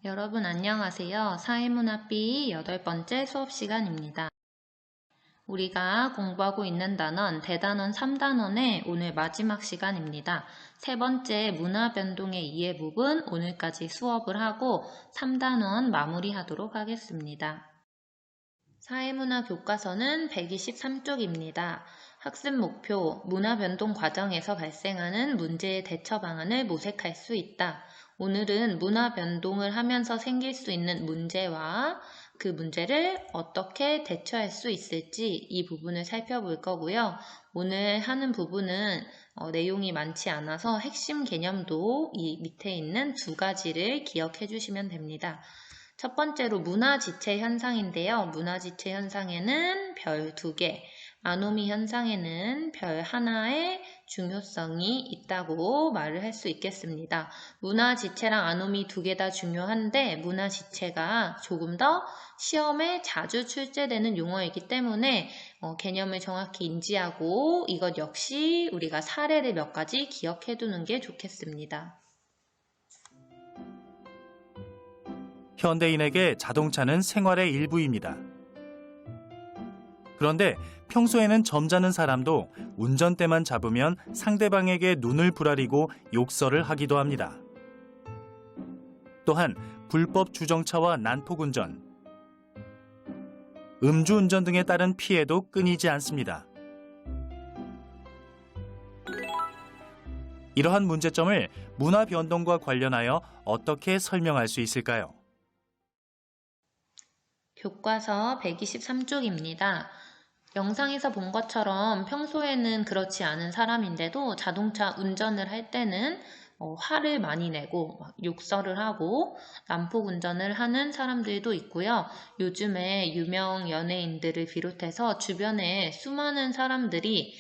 여러분 안녕하세요. 사회문화 B 8번째 수업 시간입니다. 우리가 공부하고 있는 단원 대단원 3단원의 오늘 마지막 시간입니다. 세 번째 문화 변동의 이해 부분 오늘까지 수업을 하고 3단원 마무리하도록 하겠습니다. 사회문화 교과서는 123쪽입니다. 학습 목표, 문화 변동 과정에서 발생하는 문제의 대처 방안을 모색할 수 있다. 오늘은 문화 변동을 하면서 생길 수 있는 문제와 그 문제를 어떻게 대처할 수 있을지 이 부분을 살펴볼 거고요. 오늘 하는 부분은 내용이 많지 않아서 핵심 개념도 이 밑에 있는 두 가지를 기억해 주시면 됩니다. 첫 번째로 문화지체 현상인데요. 문화지체 현상에는 별 2개, 아노미 현상에는 별 1의 중요성이 있다고 말을 할 수 있겠습니다. 문화지체랑 아노미 2개 다 중요한데 문화지체가 조금 더 시험에 자주 출제되는 용어이기 때문에 개념을 정확히 인지하고 이것 역시 우리가 사례를 몇 가지 기억해 두는 게 좋겠습니다. 현대인에게 자동차는 생활의 일부입니다. 그런데 평소에는 점잖은 사람도 운전대만 잡으면 상대방에게 눈을 부라리고 욕설을 하기도 합니다. 또한 불법 주정차와 난폭운전, 음주운전 등에 따른 피해도 끊이지 않습니다. 이러한 문제점을 문화 변동과 관련하여 어떻게 설명할 수 있을까요? 교과서 123쪽입니다. 영상에서 본 것처럼 평소에는 그렇지 않은 사람인데도 자동차 운전을 할 때는 화를 많이 내고 욕설을 하고 난폭 운전을 하는 사람들도 있고요. 요즘에 유명 연예인들을 비롯해서 주변에 수많은 사람들이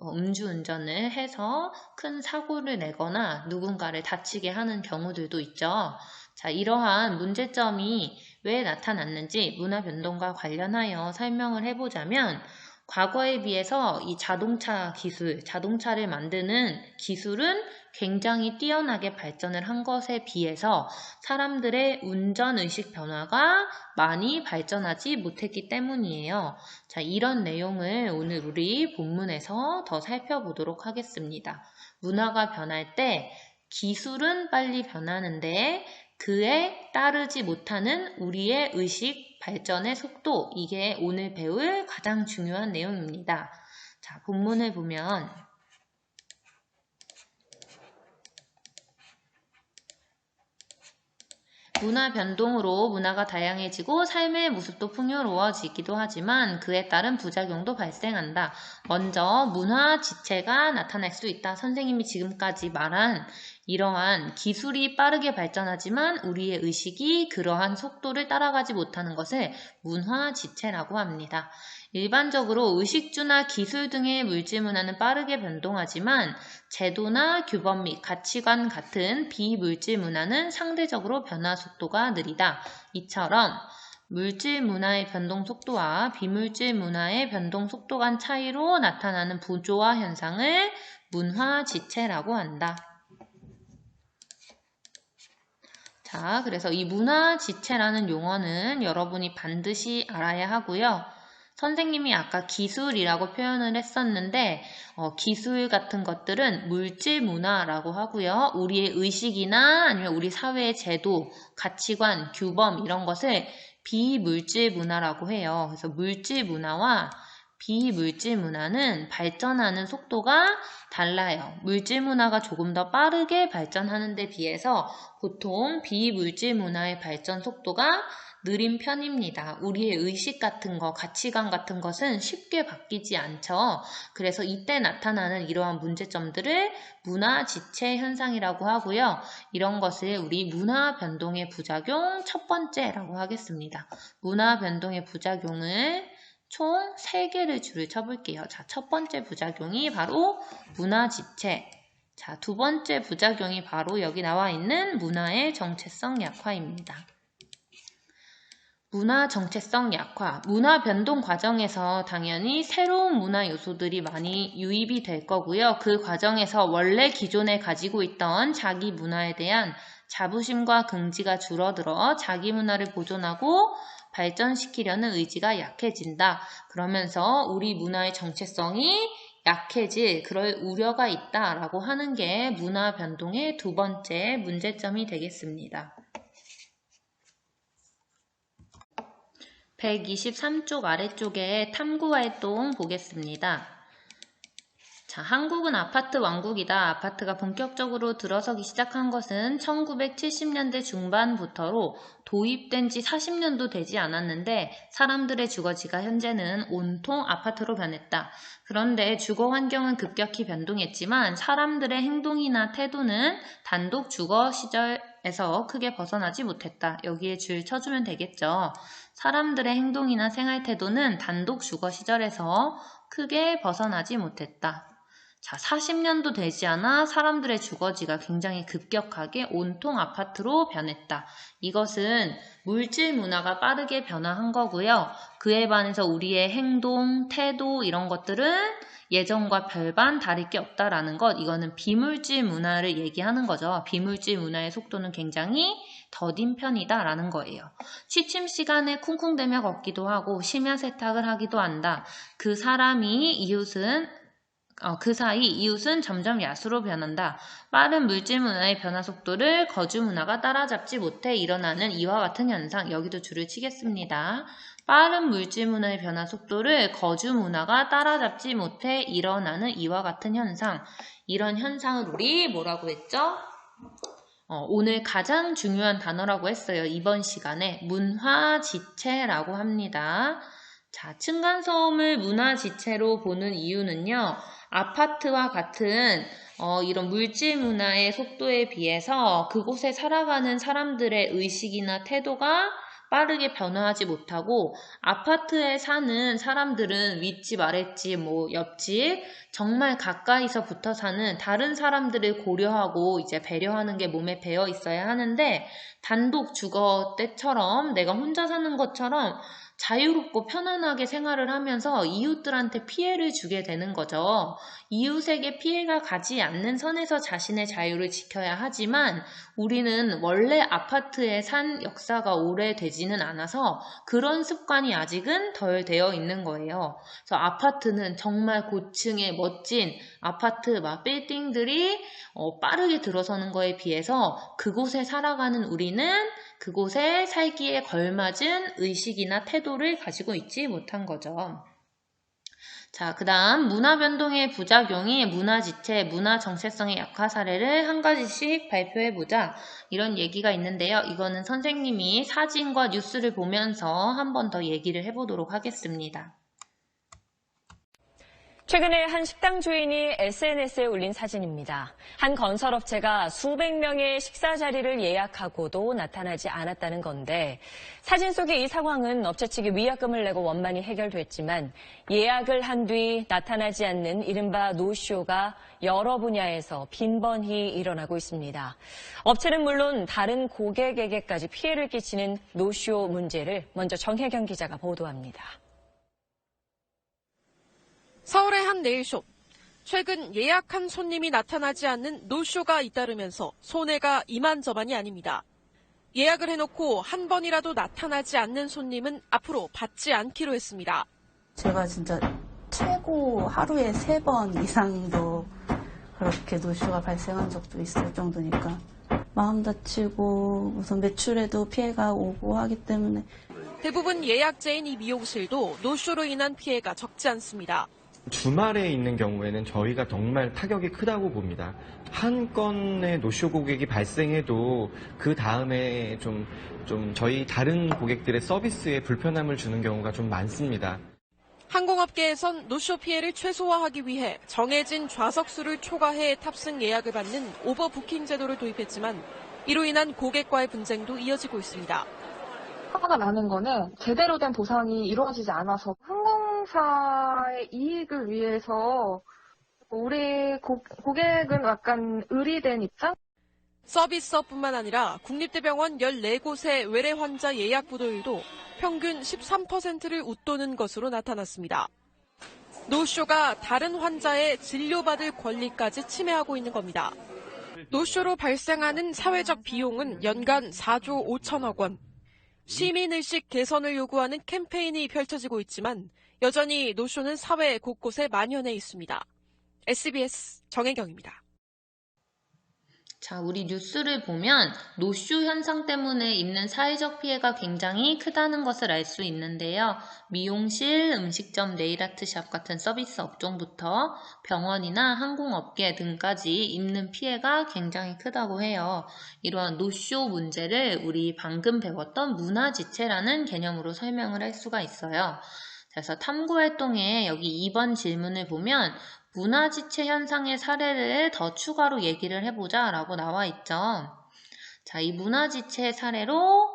음주운전을 해서 큰 사고를 내거나 누군가를 다치게 하는 경우들도 있죠. 자, 이러한 문제점이 왜 나타났는지 문화 변동과 관련하여 설명을 해보자면 과거에 비해서 이 자동차 기술, 자동차를 만드는 기술은 굉장히 뛰어나게 발전을 한 것에 비해서 사람들의 운전의식 변화가 많이 발전하지 못했기 때문이에요. 자, 이런 내용을 오늘 우리 본문에서 더 살펴보도록 하겠습니다. 문화가 변할 때 기술은 빨리 변하는데 그에 따르지 못하는 우리의 의식 발전의 속도, 이게 오늘 배울 가장 중요한 내용입니다. 자, 본문을 보면 문화 변동으로 문화가 다양해지고 삶의 모습도 풍요로워지기도 하지만 그에 따른 부작용도 발생한다. 먼저 문화 지체가 나타날 수 있다. 선생님이 지금까지 말한 이러한 기술이 빠르게 발전하지만 우리의 의식이 그러한 속도를 따라가지 못하는 것을 문화 지체라고 합니다. 일반적으로 의식주나 기술 등의 물질 문화는 빠르게 변동하지만 제도나 규범 및 가치관 같은 비물질 문화는 상대적으로 변화 속도가 느리다. 이처럼 물질 문화의 변동 속도와 비물질 문화의 변동 속도 간 차이로 나타나는 부조화 현상을 문화 지체라고 한다. 자, 그래서 이 문화 지체라는 용어는 여러분이 반드시 알아야 하고요. 선생님이 아까 기술이라고 표현을 했었는데 기술 같은 것들은 물질 문화라고 하고요. 우리의 의식이나 아니면 우리 사회의 제도, 가치관, 규범 이런 것을 비물질 문화라고 해요. 그래서 물질 문화와 비물질 문화는 발전하는 속도가 달라요. 물질 문화가 조금 더 빠르게 발전하는 데 비해서 보통 비물질 문화의 발전 속도가 느린 편입니다. 우리의 의식 같은 거, 가치관 같은 것은 쉽게 바뀌지 않죠. 그래서 이때 나타나는 이러한 문제점들을 문화 지체 현상이라고 하고요. 이런 것을 우리 문화 변동의 부작용 첫 번째라고 하겠습니다. 문화 변동의 부작용을 총 3개를 줄을 쳐볼게요. 자, 첫 번째 부작용이 바로 문화 지체. 자, 두 번째 부작용이 바로 여기 나와 있는 문화의 정체성 약화입니다. 문화 정체성 약화, 문화 변동 과정에서 당연히 새로운 문화 요소들이 많이 유입이 될 거고요. 그 과정에서 원래 기존에 가지고 있던 자기 문화에 대한 자부심과 긍지가 줄어들어 자기 문화를 보존하고 발전시키려는 의지가 약해진다. 그러면서 우리 문화의 정체성이 약해질 그럴 우려가 있다라고 하는 게 문화 변동의 두 번째 문제점이 되겠습니다. 123쪽 아래쪽에 탐구활동 보겠습니다. 자, 한국은 아파트 왕국이다. 아파트가 본격적으로 들어서기 시작한 것은 1970년대 중반부터로 도입된 지 40년도 되지 않았는데 사람들의 주거지가 현재는 온통 아파트로 변했다. 그런데 주거 환경은 급격히 변동했지만 사람들의 행동이나 태도는 단독 주거 시절에서 크게 벗어나지 못했다. 여기에 줄 쳐주면 되겠죠. 사람들의 행동이나 생활 태도는 단독 주거 시절에서 크게 벗어나지 못했다. 자, 40년도 되지 않아 사람들의 주거지가 굉장히 급격하게 온통 아파트로 변했다. 이것은 물질 문화가 빠르게 변화한 거고요. 그에 반해서 우리의 행동, 태도 이런 것들은 예전과 별반 다를 게 없다라는 것, 이거는 비물질 문화를 얘기하는 거죠. 비물질 문화의 속도는 굉장히 더딘 편이다라는 거예요. 취침 시간에 쿵쿵대며 걷기도 하고 심야 세탁을 하기도 한다. 그 사이 이웃은 점점 야수로 변한다. 빠른 물질 문화의 변화 속도를 거주 문화가 따라잡지 못해 일어나는 이와 같은 현상, 여기도 줄을 치겠습니다. 빠른 물질 문화의 변화 속도를 거주 문화가 따라잡지 못해 일어나는 이와 같은 현상, 이런 현상을 우리 뭐라고 했죠? 오늘 가장 중요한 단어라고 했어요. 이번 시간에 문화지체라고 합니다. 자, 층간소음을 문화지체로 보는 이유는요. 아파트와 같은 이런 물질 문화의 속도에 비해서 그곳에 살아가는 사람들의 의식이나 태도가 빠르게 변화하지 못하고 아파트에 사는 사람들은 윗집, 아랫집, 옆집 정말 가까이서 붙어 사는 다른 사람들을 고려하고 이제 배려하는 게 몸에 배어 있어야 하는데 단독 주거 때처럼 내가 혼자 사는 것처럼 자유롭고 편안하게 생활을 하면서 이웃들한테 피해를 주게 되는 거죠. 이웃에게 피해가 가지 않는 선에서 자신의 자유를 지켜야 하지만 우리는 원래 아파트에 산 역사가 오래되지는 않아서 그런 습관이 아직은 덜 되어 있는 거예요. 그래서 아파트는 정말 고층의 멋진 아파트 빌딩들이 빠르게 들어서는 거에 비해서 그곳에 살아가는 우리는 그곳에 살기에 걸맞은 의식이나 태도를 가지고 있지 못한 거죠. 자, 그 다음 문화 변동의 부작용이 문화지체, 문화 정체성의 약화 사례를 한 가지씩 발표해보자. 이런 얘기가 있는데요. 이거는 선생님이 사진과 뉴스를 보면서 한 번 더 얘기를 해보도록 하겠습니다. 최근에 한 식당 주인이 SNS에 올린 사진입니다. 한 건설업체가 수백 명의 식사 자리를 예약하고도 나타나지 않았다는 건데 사진 속의 이 상황은 업체 측이 위약금을 내고 원만히 해결됐지만 예약을 한 뒤 나타나지 않는 이른바 노쇼가 여러 분야에서 빈번히 일어나고 있습니다. 업체는 물론 다른 고객에게까지 피해를 끼치는 노쇼 문제를 먼저 정혜경 기자가 보도합니다. 서울의 한 네일숍. 최근 예약한 손님이 나타나지 않는 노쇼가 잇따르면서 손해가 이만저만이 아닙니다. 예약을 해놓고 한 번이라도 나타나지 않는 손님은 앞으로 받지 않기로 했습니다. 제가 진짜 최고 하루에 3번 이상도 그렇게 노쇼가 발생한 적도 있을 정도니까 마음 다치고 우선 매출에도 피해가 오고 하기 때문에 대부분 예약제인 이 미용실도 노쇼로 인한 피해가 적지 않습니다. 주말에 있는 경우에는 저희가 정말 타격이 크다고 봅니다. 한 건의 노쇼 고객이 발생해도 그 다음에 좀 저희 다른 고객들의 서비스에 불편함을 주는 경우가 좀 많습니다. 항공업계에선 노쇼 피해를 최소화하기 위해 정해진 좌석수를 초과해 탑승 예약을 받는 오버부킹 제도를 도입했지만 이로 인한 고객과의 분쟁도 이어지고 있습니다. 화가 나는 거는 제대로 된 보상이 이루어지지 않아서 항공사의 이익을 위해서 우리 고객은 약간 의리된 입장? 서비스업뿐만 아니라 국립대병원 14곳의 외래 환자 예약 부도율도 평균 13%를 웃도는 것으로 나타났습니다. 노쇼가 다른 환자의 진료받을 권리까지 침해하고 있는 겁니다. 노쇼로 발생하는 사회적 비용은 연간 4조 5천억 원. 시민의식 개선을 요구하는 캠페인이 펼쳐지고 있지만 여전히 노쇼는 사회 곳곳에 만연해 있습니다. SBS 정혜경입니다. 자, 우리 뉴스를 보면 노쇼 현상 때문에 입는 사회적 피해가 굉장히 크다는 것을 알 수 있는데요. 미용실, 음식점, 네일아트샵 같은 서비스 업종부터 병원이나 항공업계 등까지 입는 피해가 굉장히 크다고 해요. 이러한 노쇼 문제를 우리 방금 배웠던 문화지체라는 개념으로 설명을 할 수가 있어요. 그래서 탐구활동에 여기 2번 질문을 보면 문화지체 현상의 사례를 더 추가로 얘기를 해보자 라고 나와 있죠. 자, 이 문화지체 사례로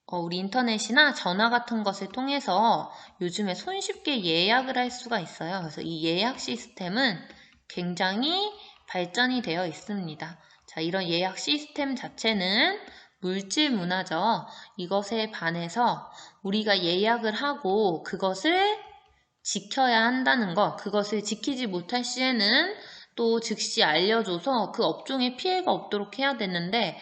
우리 인터넷이나 전화 같은 것을 통해서 요즘에 손쉽게 예약을 할 수가 있어요. 그래서 이 예약 시스템은 굉장히 발전이 되어 있습니다. 자, 이런 예약 시스템 자체는 물질 문화죠. 이것에 반해서 우리가 예약을 하고 그것을 지켜야 한다는 것, 그것을 지키지 못할 시에는 또 즉시 알려줘서 그 업종에 피해가 없도록 해야 되는데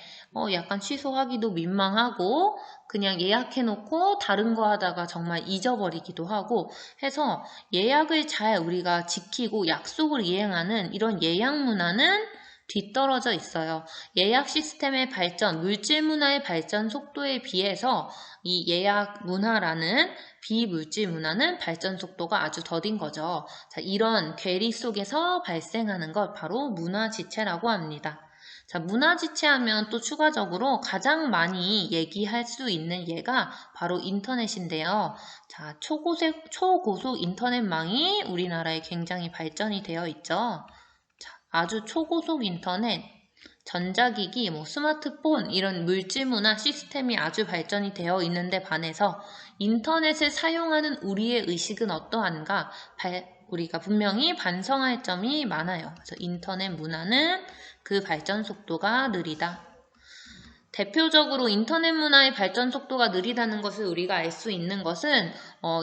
약간 취소하기도 민망하고 그냥 예약해놓고 다른 거 하다가 정말 잊어버리기도 하고 해서 예약을 잘 우리가 지키고 약속을 이행하는 이런 예약 문화는 뒤떨어져 있어요. 예약 시스템의 발전, 물질 문화의 발전 속도에 비해서 이 예약 문화라는 비물질 문화는 발전 속도가 아주 더딘 거죠. 자, 이런 괴리 속에서 발생하는 것 바로 문화지체라고 합니다. 자, 문화지체하면 또 추가적으로 가장 많이 얘기할 수 있는 예가 바로 인터넷인데요. 자, 초고속 인터넷망이 우리나라에 굉장히 발전이 되어 있죠. 아주 초고속 인터넷, 전자기기, 스마트폰 이런 물질문화 시스템이 아주 발전이 되어 있는데 반해서 인터넷을 사용하는 우리의 의식은 어떠한가? 우리가 분명히 반성할 점이 많아요. 그래서 인터넷 문화는 그 발전 속도가 느리다. 대표적으로 인터넷 문화의 발전 속도가 느리다는 것을 우리가 알 수 있는 것은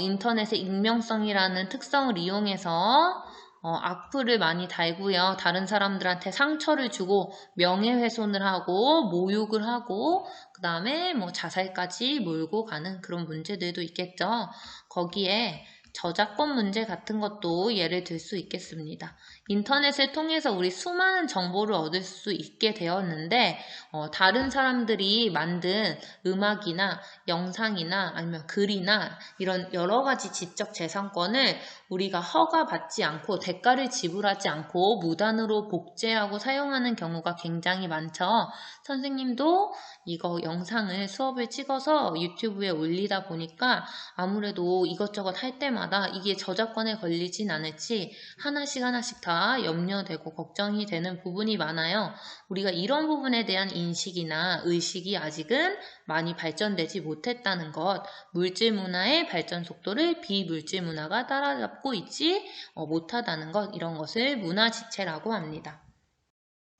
인터넷의 익명성이라는 특성을 이용해서 악플을 많이 달고요. 다른 사람들한테 상처를 주고 명예훼손을 하고 모욕을 하고 그 다음에 자살까지 몰고 가는 그런 문제들도 있겠죠. 거기에 저작권 문제 같은 것도 예를 들 수 있겠습니다. 인터넷을 통해서 우리 수많은 정보를 얻을 수 있게 되었는데 다른 사람들이 만든 음악이나 영상이나 아니면 글이나 이런 여러 가지 지적 재산권을 우리가 허가받지 않고 대가를 지불하지 않고 무단으로 복제하고 사용하는 경우가 굉장히 많죠. 선생님도 이거 영상을 수업을 찍어서 유튜브에 올리다 보니까 아무래도 이것저것 할 때마다 이게 저작권에 걸리진 않을지 하나씩 다 염려되고 걱정이 되는 부분이 많아요. 우리가 이런 부분에 대한 인식이나 의식이 아직은 많이 발전되지 못했다는 것, 물질 문화의 발전 속도를 비물질 문화가 따라잡고 있지 못하다는 것, 이런 것을 문화지체라고 합니다.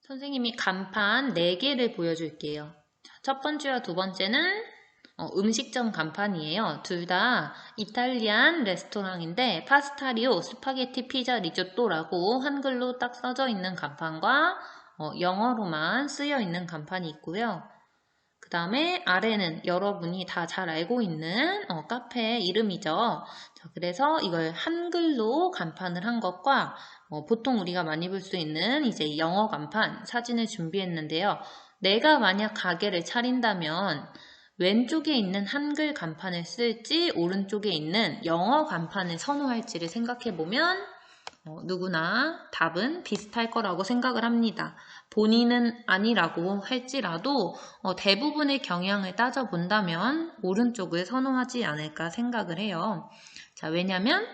선생님이 간판 4개를 보여줄게요. 첫 번째와 두 번째는 음식점 간판이에요. 둘 다 이탈리안 레스토랑인데 파스타리오, 스파게티, 피자, 리조또라고 한글로 딱 써져 있는 간판과 영어로만 쓰여 있는 간판이 있고요. 그 다음에 아래는 여러분이 다 잘 알고 있는 카페 이름이죠. 자, 그래서 이걸 한글로 간판을 한 것과 보통 우리가 많이 볼 수 있는 이제 영어 간판 사진을 준비했는데요. 내가 만약 가게를 차린다면 왼쪽에 있는 한글 간판을 쓸지 오른쪽에 있는 영어 간판을 선호할지를 생각해보면 누구나 답은 비슷할 거라고 생각을 합니다. 본인은 아니라고 할지라도 대부분의 경향을 따져본다면 오른쪽을 선호하지 않을까 생각을 해요. 자, 왜냐면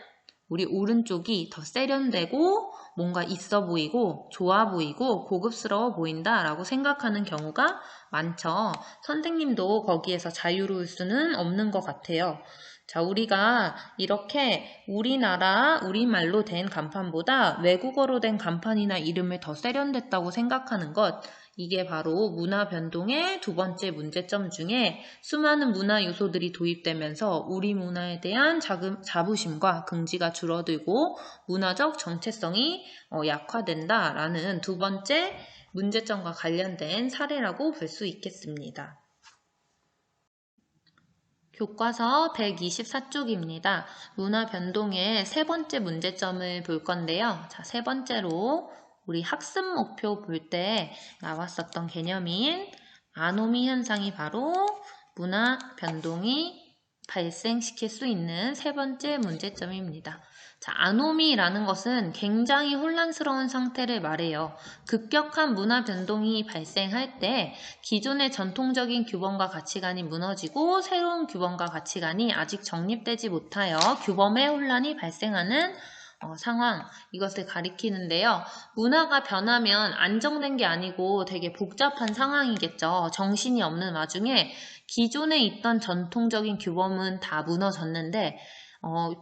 우리 오른쪽이 더 세련되고 뭔가 있어 보이고 좋아 보이고 고급스러워 보인다라고 생각하는 경우가 많죠. 선생님도 거기에서 자유로울 수는 없는 것 같아요. 자, 우리가 이렇게 우리말로 된 간판보다 외국어로 된 간판이나 이름을 더 세련됐다고 생각하는 것, 이게 바로 문화 변동의 두 번째 문제점 중에 수많은 문화 요소들이 도입되면서 우리 문화에 대한 자부심과 긍지가 줄어들고 문화적 정체성이 약화된다라는 두 번째 문제점과 관련된 사례라고 볼 수 있겠습니다. 교과서 124쪽입니다. 문화 변동의 세 번째 문제점을 볼 건데요. 자, 세 번째로 우리 학습 목표 볼 때 나왔었던 개념인 아노미 현상이 바로 문화 변동이 발생시킬 수 있는 세 번째 문제점입니다. 자, 아노미라는 것은 굉장히 혼란스러운 상태를 말해요. 급격한 문화 변동이 발생할 때 기존의 전통적인 규범과 가치관이 무너지고 새로운 규범과 가치관이 아직 정립되지 못하여 규범의 혼란이 발생하는 상황, 이것을 가리키는데요. 문화가 변하면 안정된 게 아니고 되게 복잡한 상황이겠죠. 정신이 없는 와중에 기존에 있던 전통적인 규범은 다 무너졌는데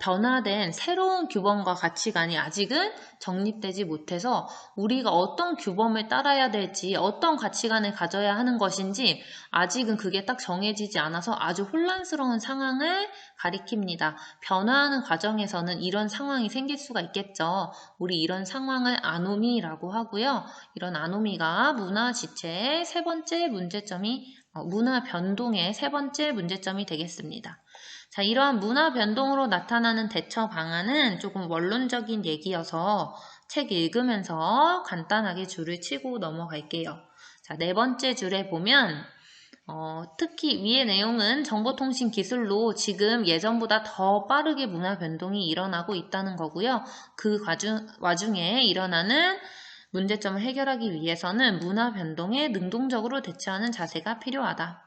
변화된 새로운 규범과 가치관이 아직은 정립되지 못해서 우리가 어떤 규범을 따라야 될지 어떤 가치관을 가져야 하는 것인지 아직은 그게 딱 정해지지 않아서 아주 혼란스러운 상황을 가리킵니다. 변화하는 과정에서는 이런 상황이 생길 수가 있겠죠. 우리 이런 상황을 아노미라고 하고요. 이런 아노미가 문화 지체의 세 번째 문제점이 문화 변동의 세 번째 문제점이 되겠습니다. 자, 이러한 문화 변동으로 나타나는 대처 방안은 조금 원론적인 얘기여서 책 읽으면서 간단하게 줄을 치고 넘어갈게요. 자, 네 번째 줄에 보면 특히 위의 내용은 정보통신 기술로 지금 예전보다 더 빠르게 문화 변동이 일어나고 있다는 거고요. 그 와중에 일어나는 문제점을 해결하기 위해서는 문화 변동에 능동적으로 대처하는 자세가 필요하다.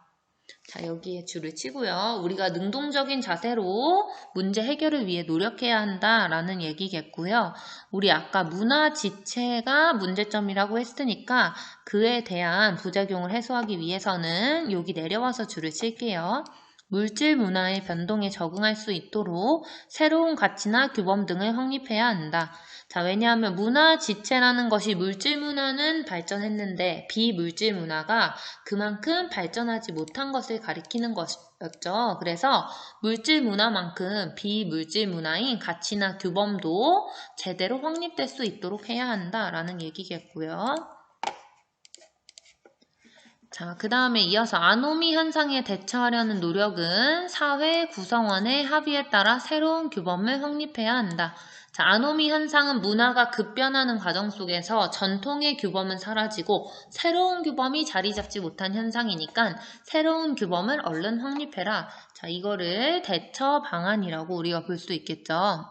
자, 여기에 줄을 치고요. 우리가 능동적인 자세로 문제 해결을 위해 노력해야 한다라는 얘기겠고요. 우리 아까 문화 지체가 문제점이라고 했으니까 그에 대한 부작용을 해소하기 위해서는 여기 내려와서 줄을 칠게요. 물질 문화의 변동에 적응할 수 있도록 새로운 가치나 규범 등을 확립해야 한다. 자, 왜냐하면 문화 지체라는 것이 물질 문화는 발전했는데 비물질 문화가 그만큼 발전하지 못한 것을 가리키는 것이었죠. 그래서 물질 문화만큼 비물질 문화인 가치나 규범도 제대로 확립될 수 있도록 해야 한다라는 얘기겠고요. 자, 그 다음에 이어서 아노미 현상에 대처하려는 노력은 사회 구성원의 합의에 따라 새로운 규범을 확립해야 한다. 자, 아노미 현상은 문화가 급변하는 과정 속에서 전통의 규범은 사라지고 새로운 규범이 자리 잡지 못한 현상이니까 새로운 규범을 얼른 확립해라. 자, 이거를 대처 방안이라고 우리가 볼 수 있겠죠.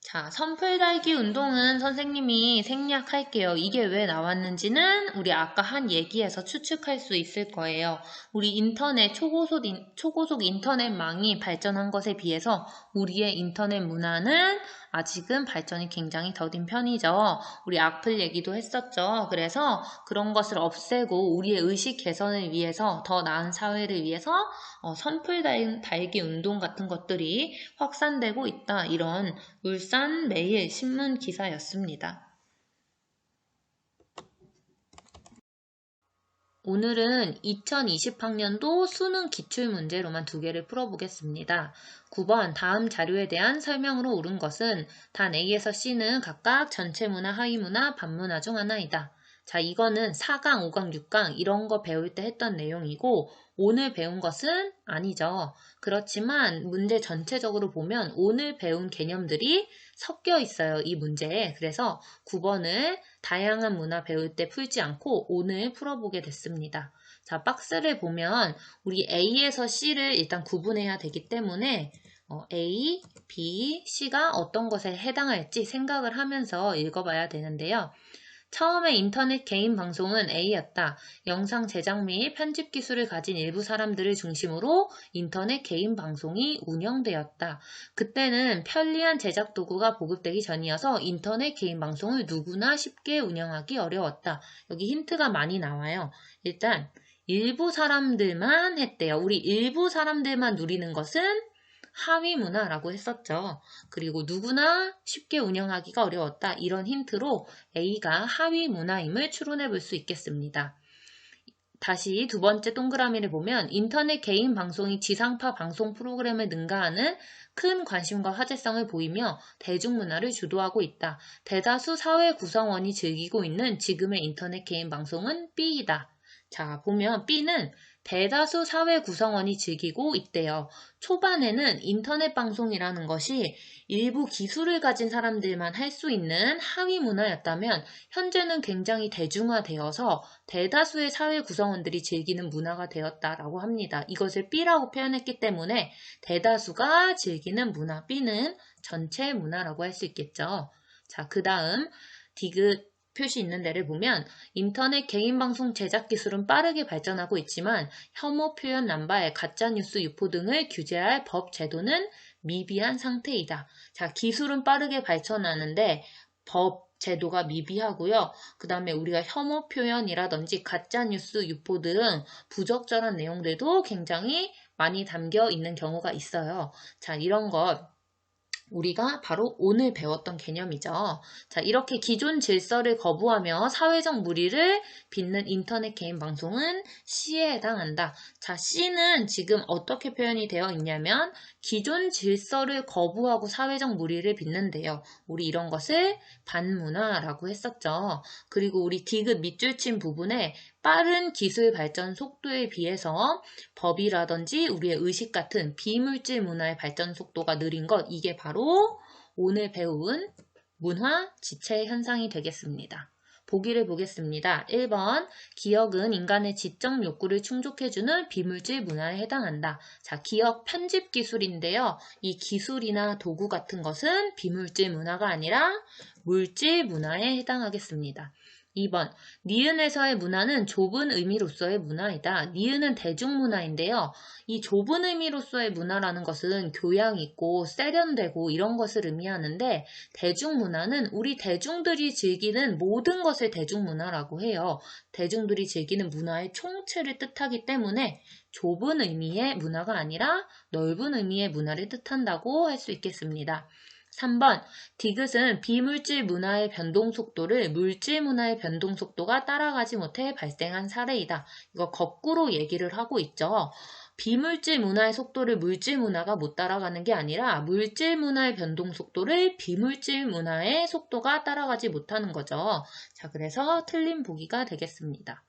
자, 선풀 달기 운동은 선생님이 생략할게요. 이게 왜 나왔는지는 우리 아까 한 얘기에서 추측할 수 있을 거예요. 우리 인터넷, 초고속 인터넷망이 발전한 것에 비해서 우리의 인터넷 문화는 아직은 발전이 굉장히 더딘 편이죠. 우리 악플 얘기도 했었죠. 그래서 그런 것을 없애고 우리의 의식 개선을 위해서 더 나은 사회를 위해서 선풀 달기 운동 같은 것들이 확산되고 있다. 이런 울산 매일 신문 기사였습니다. 오늘은 2020학년도 수능 기출문제로만 2개를 풀어보겠습니다. 9번 다음 자료에 대한 설명으로 옳은 것은 단 A에서 C는 각각 전체문화, 하위문화, 반문화 중 하나이다. 자, 이거는 4강, 5강, 6강 이런 거 배울 때 했던 내용이고 오늘 배운 것은 아니죠. 그렇지만 문제 전체적으로 보면 오늘 배운 개념들이 섞여 있어요. 이 문제에. 그래서 9번을 다양한 문화 배울 때 풀지 않고 오늘 풀어보게 됐습니다. 자, 박스를 보면 우리 A에서 C를 일단 구분해야 되기 때문에 A, B, C가 어떤 것에 해당할지 생각을 하면서 읽어봐야 되는데요. 처음에 인터넷 개인 방송은 A였다. 영상 제작 및 편집 기술을 가진 일부 사람들을 중심으로 인터넷 개인 방송이 운영되었다. 그때는 편리한 제작 도구가 보급되기 전이어서 인터넷 개인 방송을 누구나 쉽게 운영하기 어려웠다. 여기 힌트가 많이 나와요. 일단 일부 사람들만 했대요. 우리 일부 사람들만 누리는 것은 하위 문화라고 했었죠. 그리고 누구나 쉽게 운영하기가 어려웠다. 이런 힌트로 A가 하위 문화임을 추론해 볼 수 있겠습니다. 다시 두 번째 동그라미를 보면 인터넷 개인 방송이 지상파 방송 프로그램을 능가하는 큰 관심과 화제성을 보이며 대중문화를 주도하고 있다. 대다수 사회 구성원이 즐기고 있는 지금의 인터넷 개인 방송은 B이다. 자, 보면 B는 대다수 사회 구성원이 즐기고 있대요. 초반에는 인터넷 방송이라는 것이 일부 기술을 가진 사람들만 할 수 있는 하위 문화였다면 현재는 굉장히 대중화되어서 대다수의 사회 구성원들이 즐기는 문화가 되었다라고 합니다. 이것을 B라고 표현했기 때문에 대다수가 즐기는 문화 B는 전체 문화라고 할 수 있겠죠. 자, 그 다음 디귿 표시 있는 데를 보면 인터넷 개인 방송 제작 기술은 빠르게 발전하고 있지만 혐오 표현 남발, 가짜뉴스 유포 등을 규제할 법 제도는 미비한 상태이다. 자, 기술은 빠르게 발전하는데 법 제도가 미비하고요. 그 다음에 우리가 혐오 표현이라든지 가짜뉴스 유포 등 부적절한 내용들도 굉장히 많이 담겨 있는 경우가 있어요. 자, 이런 것 우리가 바로 오늘 배웠던 개념이죠. 자, 이렇게 기존 질서를 거부하며 사회적 무리를 빚는 인터넷 개인 방송은 C에 해당한다. 자, C는 지금 어떻게 표현이 되어 있냐면 기존 질서를 거부하고 사회적 무리를 빚는데요. 우리 이런 것을 반문화라고 했었죠. 그리고 우리 디귿 밑줄 친 부분에 빠른 기술 발전 속도에 비해서 법이라든지 우리의 의식 같은 비물질 문화의 발전 속도가 느린 것, 이게 바로 오늘 배운 문화 지체 현상이 되겠습니다. 보기를 보겠습니다. 1번, 기억은 인간의 지적 욕구를 충족해주는 비물질 문화에 해당한다. 자, 기억 편집 기술인데요. 이 기술이나 도구 같은 것은 비물질 문화가 아니라 물질 문화에 해당하겠습니다. 2번, 니은에서의 문화는 좁은 의미로서의 문화이다. 니은은 대중문화인데요. 이 좁은 의미로서의 문화라는 것은 교양 있고 세련되고 이런 것을 의미하는데 대중문화는 우리 대중들이 즐기는 모든 것을 대중문화라고 해요. 대중들이 즐기는 문화의 총체를 뜻하기 때문에 좁은 의미의 문화가 아니라 넓은 의미의 문화를 뜻한다고 할 수 있겠습니다. 3번, 디귿은 비물질 문화의 변동 속도를 물질 문화의 변동 속도가 따라가지 못해 발생한 사례이다. 이거 거꾸로 얘기를 하고 있죠. 비물질 문화의 속도를 물질 문화가 못 따라가는 게 아니라 물질 문화의 변동 속도를 비물질 문화의 속도가 따라가지 못하는 거죠. 자, 그래서 틀린 보기가 되겠습니다.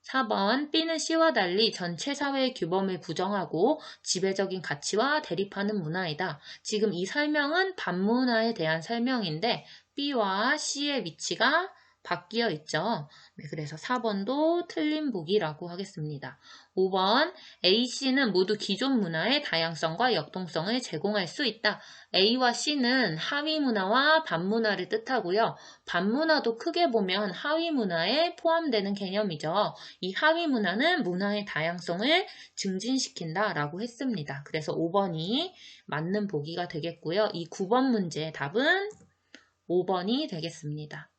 4번, B는 C와 달리 전체 사회의 규범을 부정하고 지배적인 가치와 대립하는 문화이다. 지금 이 설명은 반문화에 대한 설명인데 B와 C의 위치가 바뀌어 있죠. 네, 그래서 4번도 틀린 보기라고 하겠습니다. 5번, A, C는 모두 기존 문화의 다양성과 역동성을 제공할 수 있다. A와 C는 하위 문화와 반문화를 뜻하고요. 반문화도 크게 보면 하위 문화에 포함되는 개념이죠. 이 하위 문화는 문화의 다양성을 증진시킨다라고 했습니다. 그래서 5번이 맞는 보기가 되겠고요. 이 9번 문제의 답은 5번이 되겠습니다.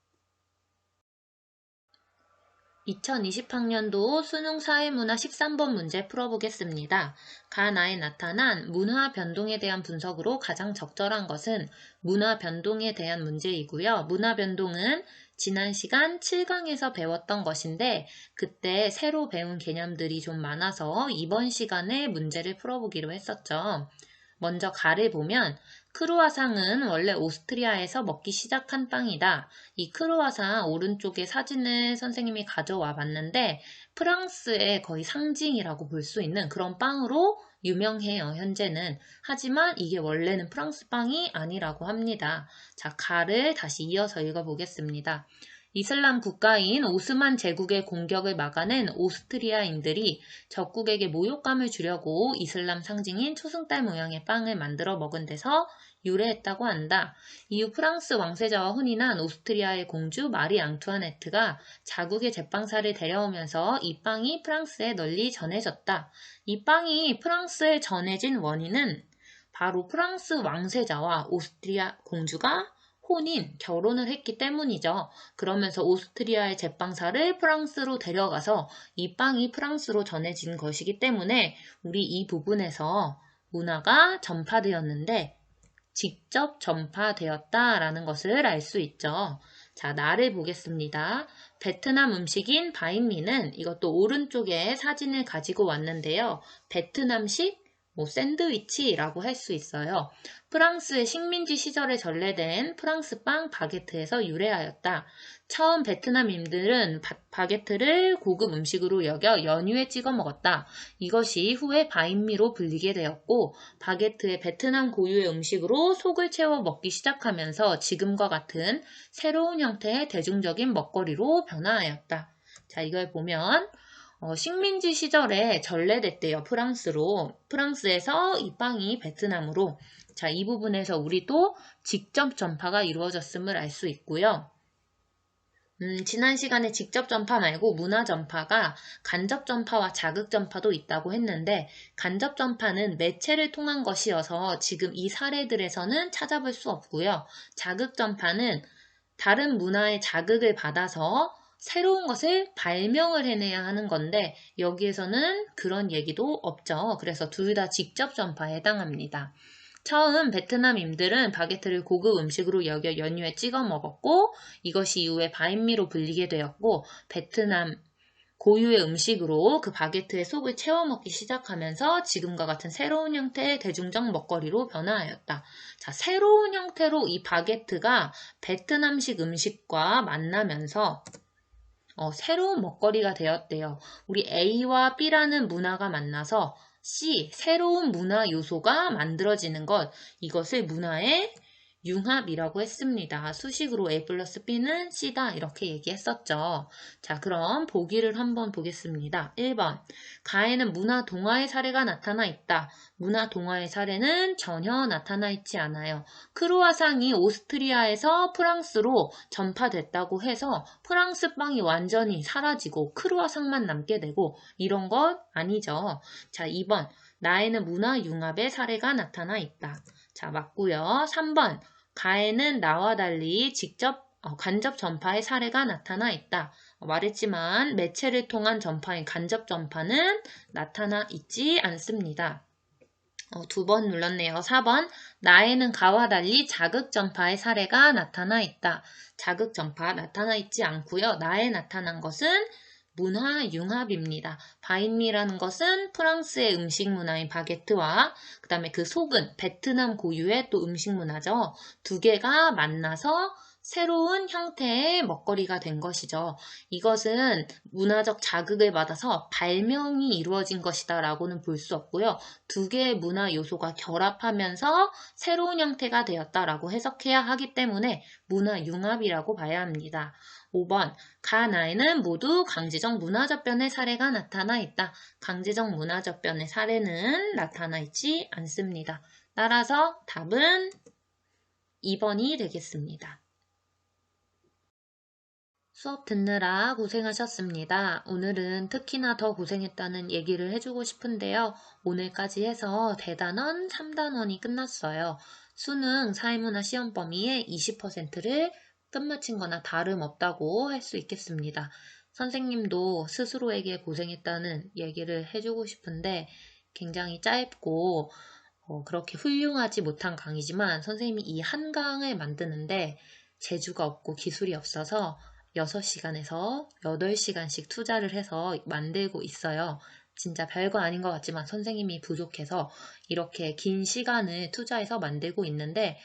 2020학년도 수능 사회문화 13번 문제 풀어보겠습니다. 가나에 나타난 문화 변동에 대한 분석으로 가장 적절한 것은 문화 변동에 대한 문제이고요. 문화 변동은 지난 시간 7강에서 배웠던 것인데 그때 새로 배운 개념들이 좀 많아서 이번 시간에 문제를 풀어보기로 했었죠. 먼저 가를 보면 크루아상은 원래 오스트리아에서 먹기 시작한 빵이다. 이 크루아상 오른쪽에 사진을 선생님이 가져와 봤는데 프랑스의 거의 상징이라고 볼 수 있는 그런 빵으로 유명해요, 현재는. 하지만 이게 원래는 프랑스 빵이 아니라고 합니다. 자, 가를 다시 이어서 읽어보겠습니다. 이슬람 국가인 오스만 제국의 공격을 막아낸 오스트리아인들이 적국에게 모욕감을 주려고 이슬람 상징인 초승달 모양의 빵을 만들어 먹은 데서 유래했다고 한다. 이후 프랑스 왕세자와 혼인한 오스트리아의 공주 마리 앙투아네트가 자국의 제빵사를 데려오면서 이 빵이 프랑스에 널리 전해졌다. 이 빵이 프랑스에 전해진 원인은 바로 프랑스 왕세자와 오스트리아 공주가 결혼을 했기 때문이죠. 그러면서 오스트리아의 제빵사를 프랑스로 데려가서 이 빵이 프랑스로 전해진 것이기 때문에 우리 이 부분에서 문화가 전파되었는데 직접 전파되었다라는 것을 알 수 있죠. 자, 나를 보겠습니다. 베트남 음식인 바인미는 이것도 오른쪽에 사진을 가지고 왔는데요. 베트남식 샌드위치라고 할 수 있어요. 프랑스의 식민지 시절에 전래된 프랑스빵 바게트에서 유래하였다. 처음 베트남인들은 바게트를 고급 음식으로 여겨 연유에 찍어 먹었다. 이것이 후에 바인미로 불리게 되었고 바게트의 베트남 고유의 음식으로 속을 채워 먹기 시작하면서 지금과 같은 새로운 형태의 대중적인 먹거리로 변화하였다. 자, 이걸 보면 식민지 시절에 전래됐대요. 프랑스에서 이 빵이 베트남으로. 자, 이 부분에서 우리도 직접 전파가 이루어졌음을 알 수 있고요. 지난 시간에 직접 전파 말고 문화 전파가 간접 전파와 자극 전파도 있다고 했는데 간접 전파는 매체를 통한 것이어서 지금 이 사례들에서는 찾아볼 수 없고요. 자극 전파는 다른 문화의 자극을 받아서 새로운 것을 발명을 해내야 하는 건데 여기에서는 그런 얘기도 없죠. 그래서 둘 다 직접 전파에 해당합니다. 처음 베트남인들은 바게트를 고급 음식으로 여겨 연유에 찍어 먹었고 이것이 이후에 바인미로 불리게 되었고 베트남 고유의 음식으로 그 바게트의 속을 채워 먹기 시작하면서 지금과 같은 새로운 형태의 대중적 먹거리로 변화하였다. 자, 새로운 형태로 이 바게트가 베트남식 음식과 만나면서 새로운 먹거리가 되었대요. 우리 A와 B라는 문화가 만나서 C, 새로운 문화 요소가 만들어지는 것, 이것을 문화의 융합이라고 했습니다. 수식으로 A 플러스 B는 C다 이렇게 얘기했었죠. 자, 그럼 보기를 한번 보겠습니다. 1번, 가에는 문화 동화의 사례가 나타나 있다. 문화 동화의 사례는 전혀 나타나 있지 않아요. 크루아상이 오스트리아에서 프랑스로 전파됐다고 해서 프랑스 빵이 완전히 사라지고 크루아상만 남게 되고 이런 것 아니죠. 자, 2번, 나에는 문화 융합의 사례가 나타나 있다. 자, 맞고요. 3번, 가에는 나와 달리 간접 전파의 사례가 나타나 있다. 말했지만 매체를 통한 전파인 간접 전파는 나타나 있지 않습니다. 2번 눌렀네요. 4번, 나에는 가와 달리 자극 전파의 사례가 나타나 있다. 자극 전파 나타나 있지 않고요. 나에 나타난 것은 문화 융합입니다. 바인미라는 것은 프랑스의 음식 문화인 바게트와 그 다음에 그 속은 베트남 고유의 또 음식 문화죠. 두 개가 만나서 새로운 형태의 먹거리가 된 것이죠. 이것은 문화적 자극을 받아서 발명이 이루어진 것이다 라고는 볼 수 없고요. 두 개의 문화 요소가 결합하면서 새로운 형태가 되었다라고 해석해야 하기 때문에 문화 융합이라고 봐야 합니다. 5번, 가나에는 모두 강제적 문화적 변의 사례가 나타나 있다. 강제적 문화적 변의 사례는 나타나 있지 않습니다. 따라서 답은 2번이 되겠습니다. 수업 듣느라 고생하셨습니다. 오늘은 특히나 더 고생했다는 얘기를 해주고 싶은데요. 오늘까지 해서 대단원 3단원이 끝났어요. 수능 사회문화 시험 범위의 20%를 끝마친 거나 다름없다고 할 수 있겠습니다. 선생님도 스스로에게 고생했다는 얘기를 해주고 싶은데 굉장히 짧고 그렇게 훌륭하지 못한 강의지만 선생님이 이 한 강을 만드는데 재주가 없고 기술이 없어서 6시간에서 8시간씩 투자를 해서 만들고 있어요. 진짜 별거 아닌 것 같지만 선생님이 부족해서 이렇게 긴 시간을 투자해서 만들고 있는데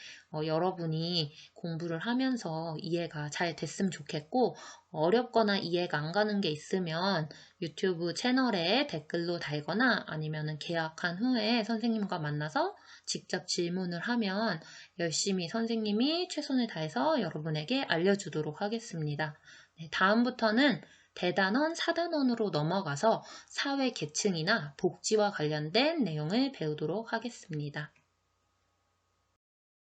여러분이 공부를 하면서 이해가 잘 됐으면 좋겠고 어렵거나 이해가 안 가는 게 있으면 유튜브 채널에 댓글로 달거나 아니면 계약한 후에 선생님과 만나서 직접 질문을 하면 열심히 선생님이 최선을 다해서 여러분에게 알려주도록 하겠습니다. 네, 다음부터는 대단원 4단원으로 넘어가서 사회 계층이나 복지와 관련된 내용을 배우도록 하겠습니다.